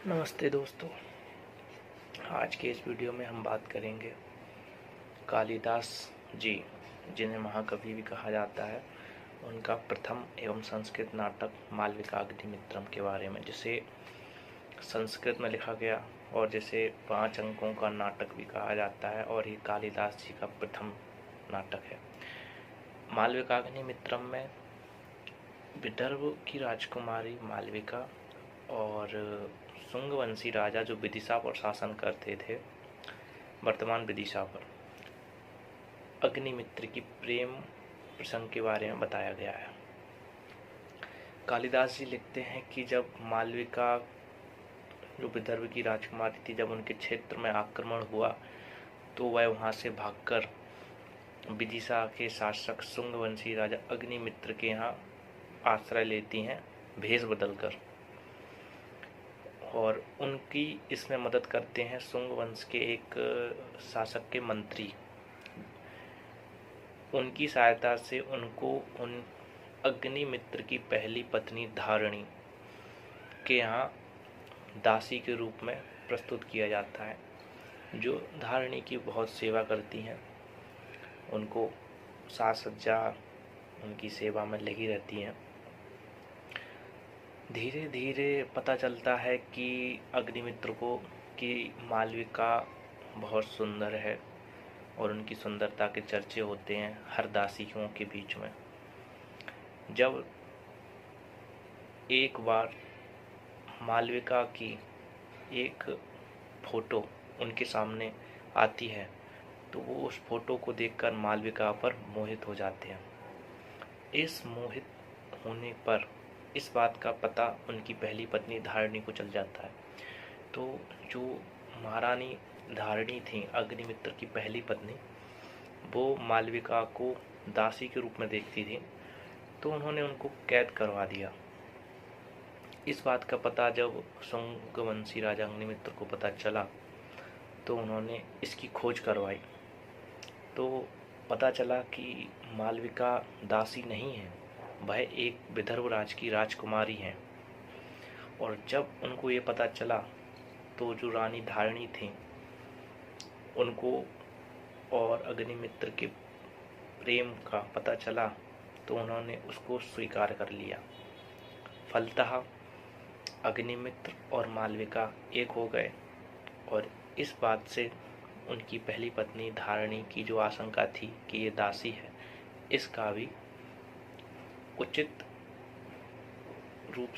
नमस्ते दोस्तों। आज के इस वीडियो में हम बात करेंगे कालिदास जी, जिन्हें महाकवि भी कहा जाता है, उनका प्रथम एवं संस्कृत नाटक मालविकाग्निमित्रम के बारे में, जिसे संस्कृत में लिखा गया और जिसे 5 अंकों का नाटक भी कहा जाता है, और ये कालिदास जी का प्रथम नाटक है। मालविकाग्निमित्रम में विदर्भ की राजकुमारी मालविका और शुंगवंशी राजा जो विदिशा पर शासन करते थे, वर्तमान विदिशा पर, अग्निमित्र की प्रेम प्रसंग के बारे में बताया गया है। कालिदास जी लिखते हैं कि जब मालविका जो विदर्भ की राजकुमारी थी, जब उनके क्षेत्र में आक्रमण हुआ तो वह वहाँ से भागकर विदिशा के शासक शुंगवंशी राजा अग्निमित्र के यहाँ आश्रय लेती हैं, भेष बदलकर, और उनकी इसमें मदद करते हैं शुंग वंश के एक शासक के मंत्री। उनकी सहायता से उनको उन अग्निमित्र की पहली पत्नी धारणी के यहाँ दासी के रूप में प्रस्तुत किया जाता है, जो धारणी की बहुत सेवा करती हैं, उनको साज सज्जा उनकी सेवा में लगी रहती हैं। धीरे धीरे पता चलता है कि अग्निमित्र को कि मालविका बहुत सुंदर है और उनकी सुंदरता के चर्चे होते हैं हर दासियों के बीच में। जब एक बार मालविका की एक फ़ोटो उनके सामने आती है तो वो उस फोटो को देखकर मालविका पर मोहित हो जाते हैं। इस मोहित होने पर इस बात का पता उनकी पहली पत्नी धारणी को चल जाता है। तो जो महारानी धारणी थी, अग्निमित्र की पहली पत्नी, वो मालविका को दासी के रूप में देखती थी, तो उन्होंने उनको कैद करवा दिया। इस बात का पता जब शुंगवंशी राजा अग्निमित्र को पता चला तो उन्होंने इसकी खोज करवाई। तो पता चला कि मालविका दासी नहीं है, वह एक विदर्भ राज की राजकुमारी हैं। और जब उनको ये पता चला तो जो रानी धारणी थी, उनको और अग्निमित्र के प्रेम का पता चला तो उन्होंने उसको स्वीकार कर लिया। फलतः अग्निमित्र और मालविका एक हो गए, और इस बात से उनकी पहली पत्नी धारणी की जो आशंका थी कि ये दासी है, इसका भी उचित रूप